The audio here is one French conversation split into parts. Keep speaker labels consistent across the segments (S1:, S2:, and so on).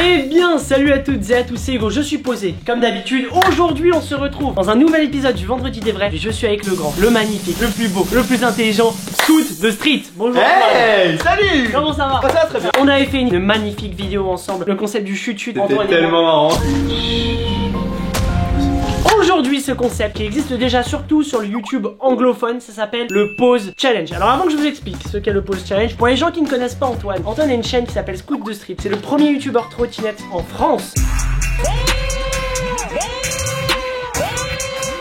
S1: Eh bien, salut à toutes et à tous, c'est Hugo, je suis posé. Comme d'habitude, aujourd'hui on se retrouve dans un nouvel épisode du Vendredi des Vrais. Et je suis avec le grand, le magnifique, le plus beau, le plus intelligent, Scoot de Street. Bonjour.
S2: Hey, salut.
S1: Comment ça va?
S2: Ça va très bien.
S1: On avait fait une magnifique vidéo ensemble, le concept du chut-chut.
S2: C'était tellement marrant.
S1: Aujourd'hui, ce concept qui existe déjà surtout sur le YouTube anglophone, ça s'appelle le Pause Challenge. Alors avant que je vous explique ce qu'est le Pause Challenge, pour les gens qui ne connaissent pas Antoine, Antoine a une chaîne qui s'appelle Scoot de Street. C'est le premier YouTuber trottinette en France.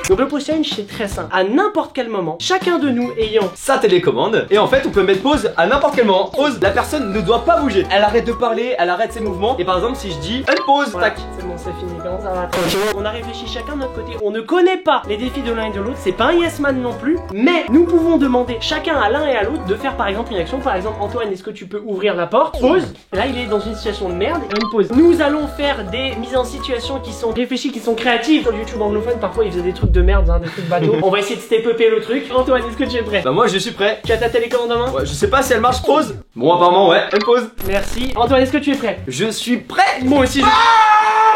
S1: Donc le Pause Challenge c'est très simple. À n'importe quel moment, chacun de nous ayant
S2: sa télécommande, et en fait on peut mettre pause à n'importe quel moment. Pause, la personne ne doit pas bouger. Elle arrête de parler, elle arrête ses mouvements. Et par exemple si je dis unpause,
S1: voilà,
S2: tac.
S1: c'est bon, c'est fini, comment ça va? On a réfléchi chacun de notre côté, on ne connaît pas les défis de l'un et de l'autre, c'est pas un yes man non plus, mais nous pouvons demander chacun à l'un et à l'autre de faire par exemple une action. Par exemple, Antoine, est-ce que tu peux ouvrir la porte? Pause. Et là il est dans une situation de merde, une pause. Nous allons faire des mises en situation qui sont réfléchies, qui sont créatives. Sur le YouTube anglophone, parfois il faisait des trucs de merde, hein, des trucs bateaux. On va essayer de step-upper le truc. Antoine, est-ce que tu es prêt?
S2: Bah moi je suis prêt.
S1: Tu as ta télécommande en main?
S2: Ouais, je sais pas si elle marche. Pause. Bon apparemment ouais, unpause.
S1: Merci. Antoine, est-ce que tu es prêt?
S2: Je suis prêt.
S1: Moi aussi je...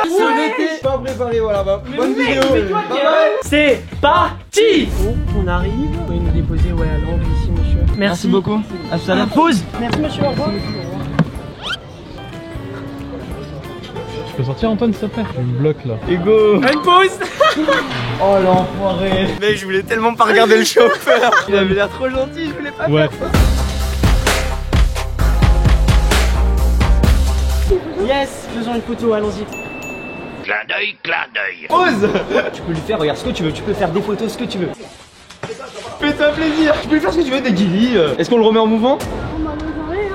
S2: Ce n'était pas préparé, voilà. Bah, bonne
S1: mec,
S2: vidéo.
S1: mais toi, c'est parti. Oh, on arrive. Vous pouvez nous déposer ouais, à l'angle ici, monsieur. Merci
S2: beaucoup. À tout à l'heure. Pause.
S1: Merci, monsieur. Au revoir.
S3: Tu peux sortir Antoine s'il te plaît? Je me bloque là.
S2: Hugo.
S1: Une pause.
S2: Oh l'enfoiré. Mec, je voulais tellement pas regarder le chauffeur. Il avait l'air trop gentil, je voulais pas
S3: Ouais.
S2: faire ça.
S1: Yes, faisons une photo, allons-y.
S4: Clin d'œil, clin d'œil.
S2: Pause. Tu peux lui faire, regarde ce que tu veux, tu peux faire des photos, ce que tu veux. Fais-toi plaisir. Tu peux lui faire ce que tu veux, des guillis. Est-ce qu'on le remet en mouvement?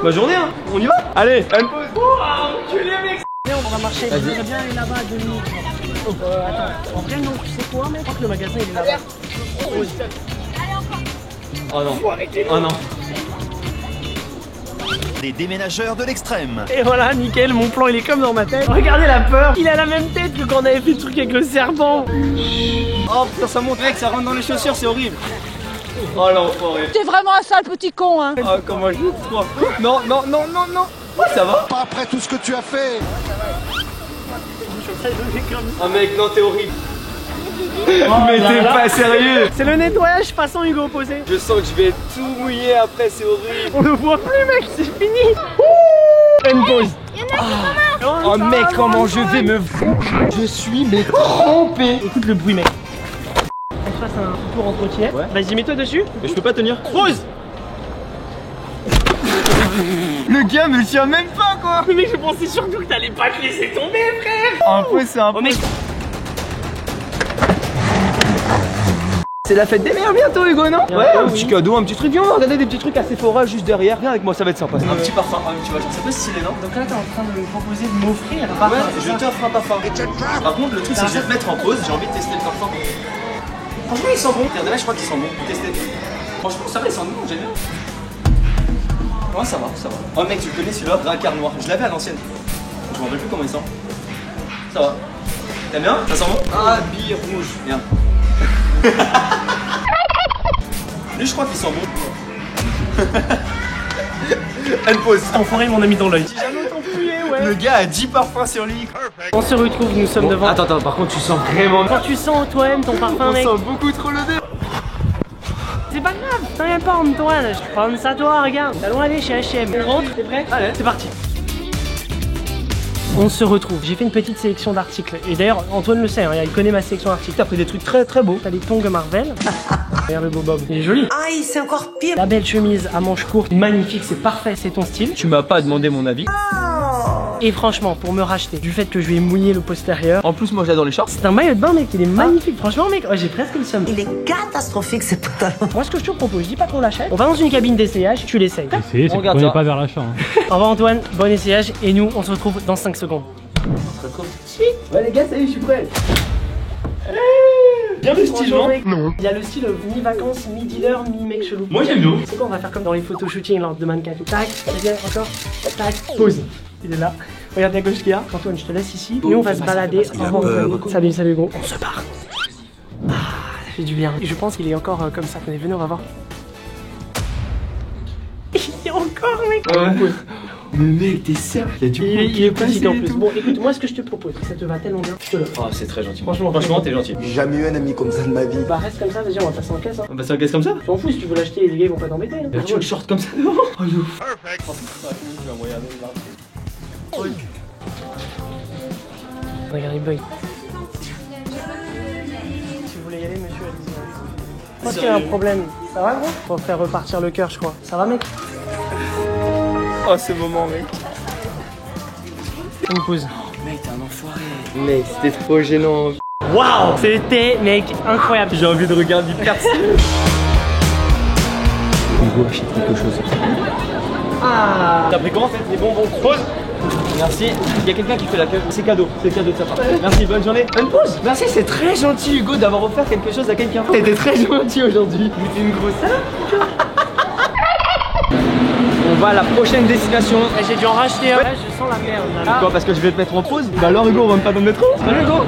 S2: Ma journée, hein. On y va? Allez, une pause.
S1: Enculé, mec. On va marcher, je voudrais bien aller là-bas à 2 minutes. Attends, en vrai, non, tu sais quoi, mec? Je crois que le magasin il est là-bas.
S2: Oh non. Oh non.
S4: Des déménageurs de l'extrême.
S1: Et voilà, nickel, mon plan il est comme dans ma tête. Regardez la peur. Il a la même tête que quand on avait fait le truc avec le serpent.
S2: Oh putain, ça monte, mec, ça rentre dans les chaussures, c'est horrible. Oh l'enfoiré.
S5: T'es vraiment un sale petit con, hein.
S2: Oh, comment je crois. Non, non, non, non, non. Oh, ça va?
S6: Pas après tout ce que tu as fait.
S2: Oh mec, non, t'es horrible. Mais t'es pas sérieux.
S1: C'est le nettoyage façon Hugo posé.
S2: Je sens que je vais tout mouiller après, c'est horrible.
S1: On ne voit plus, mec, c'est fini. Une pause.
S2: Oh mec, comment je vais me... Je suis mais trempé.
S1: Écoute le bruit, mec. On se fasse un tour en trottinette.
S2: Ouais.
S1: Vas-y, mets-toi dessus.
S2: Mais je peux pas tenir.
S1: Pause.
S2: Le gars me tient même pas, quoi.
S1: Mais mec, je pensais surtout que t'allais pas te laisser tomber, frère.
S2: Un peu, c'est un peu.
S1: Oh mec.
S2: C'est la fête des mères bientôt, Hugo, non?
S1: Bientôt,
S2: Ouais, un
S1: oui.
S2: petit cadeau, un petit truc. Viens, on va regarder des petits trucs à Sephora juste derrière. Viens avec moi, ça va être sympa. Un petit parfum, tu vois, genre, c'est pas stylé, non?
S1: Donc là, t'es en train de me proposer de m'offrir un
S2: Ouais,
S1: parfum.
S2: je t'offre un parfum. Par contre, le truc, c'est que je vais te mettre en pause. J'ai envie de tester le parfum. Franchement, il sent bon. Regardez là, je crois qu'il sent bon. Tester. Franchement, ça va, il sent bon, j'aime bien. Ouais, ça va, ça va. Oh, mec, tu le connais celui-là? Racard noir. Je l'avais à l'ancienne. Je me rappelle plus comment il sent. Ça va. T'aimes bien? Ça sent bon? Ah, bille rouge. Bien. Lui, je crois qu'il sent bon. Elle pose.
S1: Enfoiré, il m'en a mis dans l'œil. Si jamais autant fouillé, ouais.
S2: Le gars a 10 parfums sur lui.
S1: On se retrouve, nous sommes devant.
S2: Attends, par contre, tu sens vraiment.
S1: Quand tu sens toi-même ton parfum,
S2: On
S1: mec.
S2: sent beaucoup trop l'odeur.
S1: C'est pas grave, t'inquiète pas Antoine, je prends ça toi, regarde. Allons aller chez H&M. On rentre, t'es prêt?
S2: Allez.
S1: C'est parti. On se retrouve, j'ai fait une petite sélection d'articles. Et d'ailleurs, Antoine le sait, hein, il connaît ma sélection d'articles. T'as pris des trucs très très beaux. T'as des tongs Marvel. Regarde le beau Bob, il est joli.
S5: Aïe, c'est encore pire.
S1: La belle chemise à manches courtes, magnifique, c'est parfait, c'est ton style.
S2: Tu m'as pas demandé mon avis.
S1: Et franchement, pour me racheter du fait que je lui ai mouillé le postérieur,
S2: En plus, moi j'adore les shorts.
S1: c'est un maillot de bain, mec, il est magnifique. Franchement, mec, j'ai presque le seum.
S5: Il est catastrophique, ce pantalon.
S1: Moi, ce que je te propose, je dis pas qu'on l'achète. On va dans une cabine d'essayage, tu l'essayes.
S3: Essayez, c'est qu'on
S2: regarde
S3: n'est
S2: ça.
S3: pas vers l'achat. Hein.
S1: Au revoir Antoine, bon essayage. Et nous, on se retrouve dans 5 secondes.
S2: Ouais, les gars, ça y est, je suis prêt. Bien le style, non?
S1: Non. Il y a le style mi-vacances, mi-dealer, mi-mec chelou.
S2: Moi, j'aime bien.
S1: C'est quoi, on va faire comme dans les photoshootings là, de mannequin. Tac, bien, encore. Tac, pause. Il est là. Regarde à gauche ce qu'il y a. Antoine, je te laisse ici. Nous, on va se balader. Au revoir, Antoine. Salut, salut gros. On se barre. Ah, ça fait du bien. Et je pense qu'il est encore comme ça. Venez, on va voir. Il est encore, mec.
S2: Ouais. Mais mec, t'es sérieux?
S1: Il est petit en plus. Bon, écoute, moi ce que je te propose, ça te va tellement bien, je te l'offre.
S2: Oh, c'est très gentil.
S1: Franchement,
S2: t'es gentil.
S6: J'ai jamais eu un ami comme ça de ma vie.
S1: Bah reste comme ça, vas-y, on va passer en caisse. Hein.
S2: On va passer en caisse comme ça?
S1: T'en fous, si tu veux l'acheter, les gars ils vont pas t'embêter. Hein.
S2: Tu le short comme ça devant? Oh non.
S1: Regarde, il bug. Si vous voulez y aller, monsieur, allez-y. Je pense qu'il y a un problème. Ça va, gros? Faut faire repartir le cœur, je crois. Ça va, mec?
S2: Oh, ce moment, mec.
S1: Une pause.
S2: Mec, t'es un enfoiré. Mec, c'était trop gênant.
S1: Waouh! C'était, mec, incroyable.
S2: J'ai envie de regarder personne. Hugo achète quelque chose.
S1: Ah!
S2: T'as pris comment en fait? Des bonbons. Pause. Merci. Il y a quelqu'un qui fait la queue. C'est cadeau de sa part. Merci, bonne journée. Bonne pause. Merci, c'est très gentil Hugo d'avoir offert quelque chose à quelqu'un. T'étais très gentil aujourd'hui. Mais t'es une grosse salope. On va à la prochaine destination.
S1: J'ai dû en racheter un. Là, je sens la merde. Là.
S2: Quoi, parce que je vais te mettre en pause? Bah alors Hugo, on va pas dans le métro? Salut Hugo.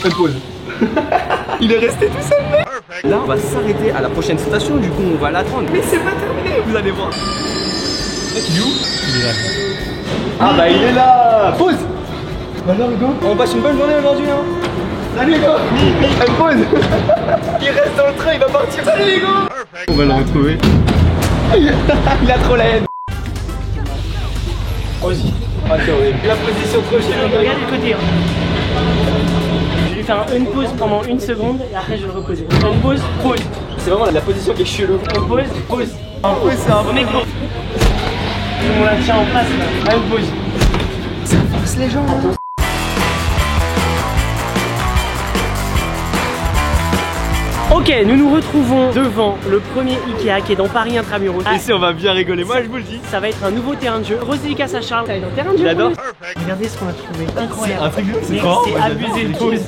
S2: Bonne pause. Il est resté tout seul, mec. Là, on va s'arrêter à la prochaine station. Du coup, on va l'attendre. Mais c'est pas terminé, vous allez voir. Mec, il est où?
S3: Il est là.
S2: Ah bah il est là. Pause. Bah alors Hugo, on passe une bonne journée aujourd'hui, hein. Salut Hugo. Pause. Il reste dans le train, il va partir. Salut Hugo. On va le retrouver. Il a trop la haine. Vas-y. Ah c'est horrible. La position trop chère.
S1: Regarde le côté. Hein. Je vais lui faire une pause pendant une seconde et après je vais le reposer. Une pause, pause.
S2: C'est vraiment la position qui est chelou.
S1: Une pause, pause.
S2: En pause, c'est un
S1: bon mec, bon. On la tient en place là. Une pause.
S2: Ça force les gens. Hein.
S1: Ok, nous nous retrouvons devant le premier Ikea qui est dans Paris Intramuros.
S2: Ici on va bien rigoler, moi je vous le dis.
S1: Ça va être un nouveau terrain de jeu. Rose dédicace à Charles, ça va être un terrain de jeu.
S2: J'adore.
S1: Regardez ce qu'on a trouvé. Incroyable.
S2: Un truc,
S1: c'est abusé de pause.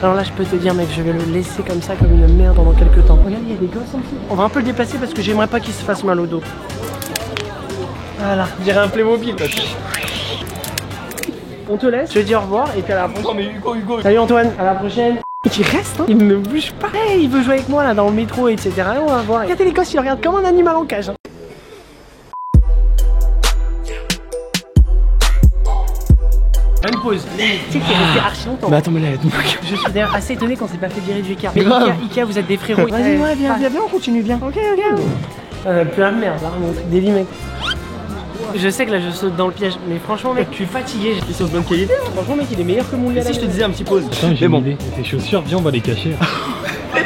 S1: Alors là je peux te dire mec, je vais le laisser comme ça comme une merde pendant quelques temps. Regarde, il y a des gosses en dessous. On va un peu le déplacer parce que j'aimerais pas qu'il se fasse mal au dos. Voilà, je dirais un Playmobil. On te laisse, je te dis au revoir et puis à la prochaine.
S2: Non mais Hugo.
S1: Salut Antoine, à la prochaine. Il reste, hein. Il ne bouge pas. Hey, il veut jouer avec moi là dans le métro, etc. On va voir. Regardez les gosses, ils le regardent comme un animal en cage. Hein. Une pause. Tu sais qu'il est resté archi longtemps.
S2: Mais attends, mais là,
S1: je suis d'ailleurs assez étonné qu'on s'est pas fait virer du Ikea. Mais Ikea, vous êtes des frérots. Vas-y, ouais, viens, on continue, viens. Ok. Plus la merde, là, mon truc délit, mec. Je sais que là je saute dans le piège, mais franchement mec, je suis fatigué.
S2: Ils sont de bonne qualité.
S1: Franchement mec, il est meilleur que mon gars.
S2: Si je te disais un petit pause.
S3: Putain, j'ai une idée. Tes chaussures, viens, on va les cacher.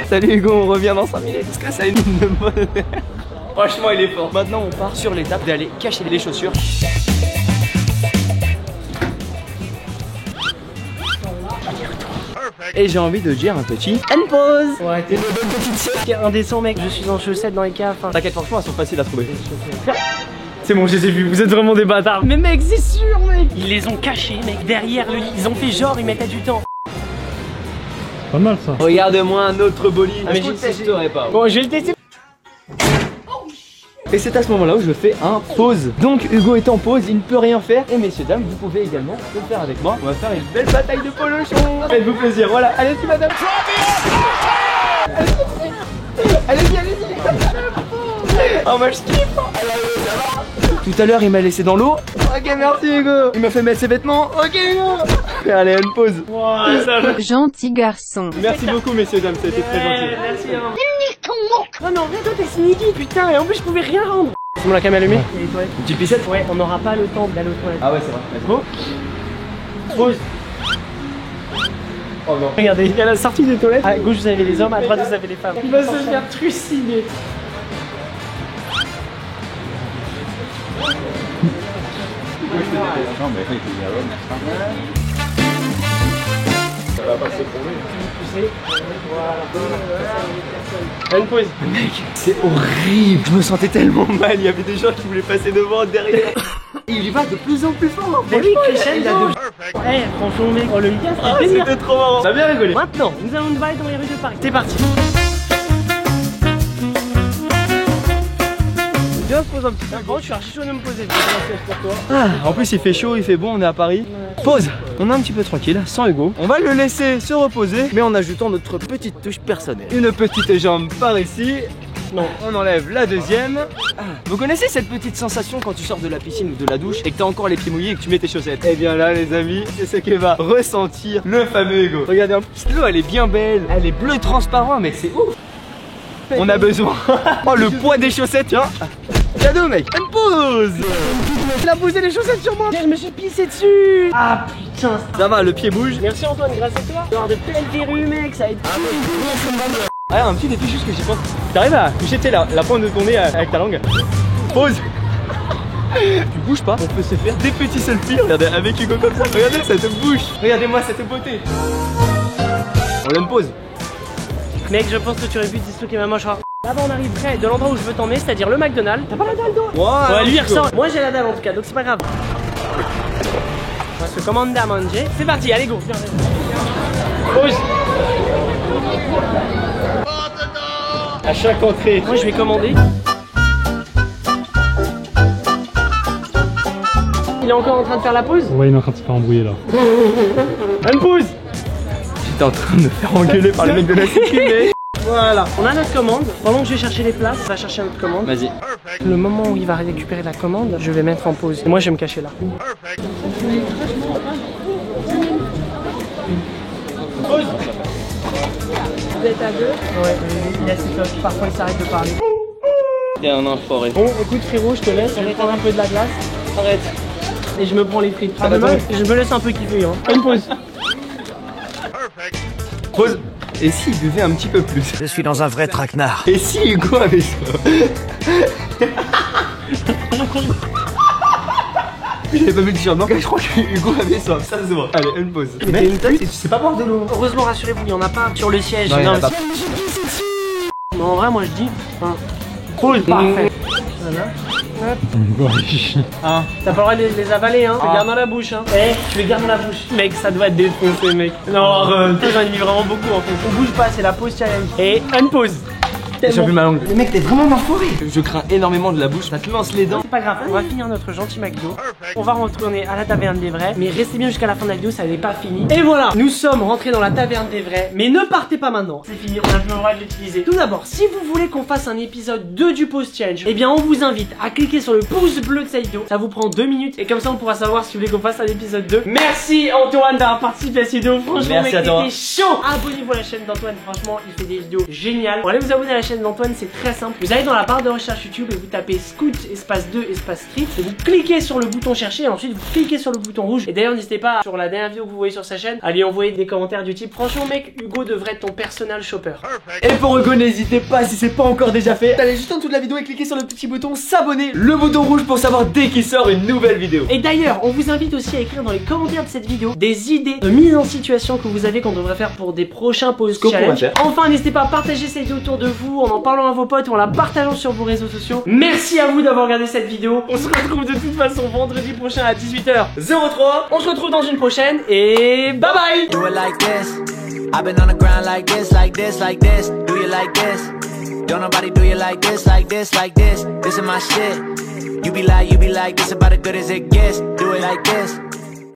S2: Salut Hugo, on revient dans 5 minutes. Parce que ça a une bonne... Franchement, il est fort. Maintenant, on part sur l'étape d'aller cacher les chaussures. Et j'ai envie de dire un petit pause.
S1: Ouais, t'es une bonne petite sœur. Indécent mec, je suis en chaussettes dans les caves.
S2: T'inquiète, franchement, elles sont faciles à trouver.
S1: C'est bon, je les ai vus, vous êtes vraiment des bâtards. Mais mec, c'est sûr mec. Ils les ont cachés mec, derrière le lit. Ils ont fait genre, ils mettaient du temps.
S3: Pas mal ça.
S2: Regarde-moi un autre bolide.
S1: mais
S2: je ne testerai pas.
S1: Bon, je vais le tester.
S2: Et c'est à ce moment là où je fais un pause. Donc Hugo est en pause, il ne peut rien faire. Et messieurs dames, vous pouvez également le faire avec moi. On va faire une belle bataille de polochon. Faites-vous plaisir, voilà. Allez-y madame. Allez-y. Oh moi je kiffe. Tout à l'heure il m'a laissé dans l'eau. Ok merci Hugo. Il m'a fait mettre ses vêtements. Ok Hugo. Allez, une pause.
S1: Wow,
S7: gentil garçon.
S2: Merci beaucoup messieurs dames, ça a été très gentil.
S1: Merci hein. Non mais en vrai toi t'es sneaky putain, et en plus je pouvais rien rendre. C'est bon, la cam est allumée. Et les toilettes.
S2: Une petite pissette.
S1: Ouais, on n'aura pas le temps d'aller aux toilettes.
S2: Ah ouais c'est vrai.
S1: Go. Pause.
S2: Oh non.
S1: Regardez, il y a la sortie des toilettes. À gauche vous avez les hommes, à droite vous avez les femmes. Il va se faire trucider. Ça va passer pour lui. Voilà. Une pause.
S2: Mec, c'est horrible. Je me sentais tellement mal. Il y avait des gens qui voulaient passer devant, derrière. Et il y va de plus en plus fort.
S1: Mais oui, crescendo. Eh, franchement, mec, oh, le week-end, c'était délire.
S2: C'était trop marrant. Ça a bien rigolé.
S1: Maintenant, nous allons nous balader dans les rues de Paris. C'est parti. Viens, on se pose un petit peu. Bon, je suis archi chaud de me poser. Pour toi.
S2: Ah, en plus, il fait chaud, il fait bon, on est à Paris. Ouais. Pause. On est un petit peu tranquille, sans Hugo. On va le laisser se reposer, mais en ajoutant notre petite touche personnelle. Une petite jambe par ici.
S1: Non.
S2: On enlève la deuxième. Vous connaissez cette petite sensation quand tu sors de la piscine ou de la douche et que t'as encore les pieds mouillés et que tu mets tes chaussettes? Et bien là les amis, c'est ce que va ressentir le fameux Hugo. Regardez, en plus l'eau elle est bien belle, elle est bleue transparent, mais c'est ouf. On a besoin. Oh le poids des chaussettes, tiens. Cadeau mec, une pause.
S1: Il a posé les chaussettes sur moi. Je me suis pissé dessus. Ah putain.
S2: Ça va, le pied bouge.
S1: Merci Antoine, grâce à toi. Avoir de belles verrues mec, ça a été...
S2: Ah, un petit défi juste que j'y pense. T'arrives à toucher la pointe de ton nez avec ta langue. Pause. Tu bouges pas, on peut se faire des petits selfies. Regardez, avec Hugo comme ça. Regardez cette bouche. Regardez-moi cette beauté. On l'aime pause.
S1: Mec, je pense que tu aurais pu disloquer ma mâchoire. Là-bas on arrive près de l'endroit où je veux t'emmener, c'est-à-dire le McDonald's. T'as pas la dalle toi?
S2: Wow,
S1: ouais, lui il ressort. Moi j'ai la dalle en tout cas, donc c'est pas grave. On va se commander à manger. C'est parti, allez go. Pause.
S2: À chaque entrée.
S1: Moi je vais commander. Il est encore en train de faire la pause?
S3: Ouais, il est en train de se faire embrouiller là.
S1: Une pause.
S2: J'étais en train de me faire engueuler par le mec de la sécurité.
S1: Voilà, on a notre commande. Pendant que je vais chercher les places, on va chercher notre commande.
S2: Vas-y.
S1: Le moment où il va récupérer la commande, je vais mettre en pause. Et moi je vais me cacher là. Pause. Vous êtes à deux? Ouais, il a ses cloches. Parfois il s'arrête de parler.
S2: T'es un enfoiré.
S1: Bon, écoute frérot, je te laisse. On va prendre un peu de la glace. Arrête. Et je me prends les frites. Ah, demain, je me laisse un peu kiffer. Hein. Une pause.
S2: Pause. Et s'il buvait un petit peu plus?
S5: Je suis dans un vrai traquenard.
S2: Et si Hugo avait ça? J'avais pas vu le t-shirt blanc, je crois que Hugo avait ça, ça se voit. Allez, une pause.
S1: Mais une tasse,
S2: tu sais pas boire de l'eau.
S1: Heureusement, rassurez-vous, il y en a pas sur le siège.
S2: Non, il y en a pas.
S1: Mais en vrai, moi je dis. Hein. Pause, parfait. Voilà.
S3: Ah.
S1: T'as pas le droit de les avaler, hein. Tu les gardes dans la bouche, hein. Eh, tu les gardes dans la bouche. Mec, ça doit être défoncé, mec. Non, j'en ai mis vraiment beaucoup en fait. On bouge pas, c'est la pause challenge. Et une pause.
S2: J'ai plus ma langue.
S1: Le mec, t'es vraiment enfoiré.
S2: Je crains énormément de la bouche, ça te lance les dents.
S1: C'est pas grave, on va finir notre gentil McDo. On va retourner à la taverne des vrais. Mais restez bien jusqu'à la fin de la vidéo, ça n'est pas fini. Et voilà, nous sommes rentrés dans la taverne des vrais. Mais ne partez pas maintenant. C'est fini, on a plus le droit de l'utiliser. Tout d'abord, si vous voulez qu'on fasse un épisode 2 du Pause Challenge, eh bien on vous invite à cliquer sur le pouce bleu de cette vidéo. Ça vous prend 2 minutes. Et comme ça on pourra savoir si vous voulez qu'on fasse un épisode 2. Merci Antoine d'avoir participé à cette vidéo. Franchement,
S2: merci
S1: mec,
S2: à toi.
S1: c'était chaud. Abonnez-vous à la chaîne d'Antoine, franchement, il fait des vidéos géniales. Pour aller vous abonner à la chaîne d'Antoine, c'est très simple. Vous allez dans la barre de recherche YouTube et vous tapez Scout espace 2 espace Street et vous cliquez sur le bouton chercher et ensuite vous cliquez sur le bouton rouge. Et d'ailleurs n'hésitez pas sur la dernière vidéo que vous voyez sur sa chaîne à lui envoyer des commentaires du type franchement mec, Hugo devrait être ton personal shopper.
S2: Et pour Hugo, n'hésitez pas si c'est pas encore déjà fait, allez juste en dessous de la vidéo et cliquez sur le petit bouton s'abonner, le bouton rouge pour savoir dès qu'il sort une nouvelle vidéo.
S1: Et d'ailleurs on vous invite aussi à écrire dans les commentaires de cette vidéo des idées de mise en situation que vous avez qu'on devrait faire pour des prochains Pause Challenge. Enfin n'hésitez pas à partager cette vidéo autour de vous en parlant à vos potes ou en la partageant sur vos réseaux sociaux. Merci à vous d'avoir regardé cette vidéo. On se retrouve de toute façon vendredi prochain à 18h03. On se retrouve dans une prochaine et bye bye.
S7: Do it like this. I've been on the ground like this, like this, like this. Do you like this? Don't nobody do you like this, like this, like this. This is my shit. You be like, this about as good as it gets. Do it like this.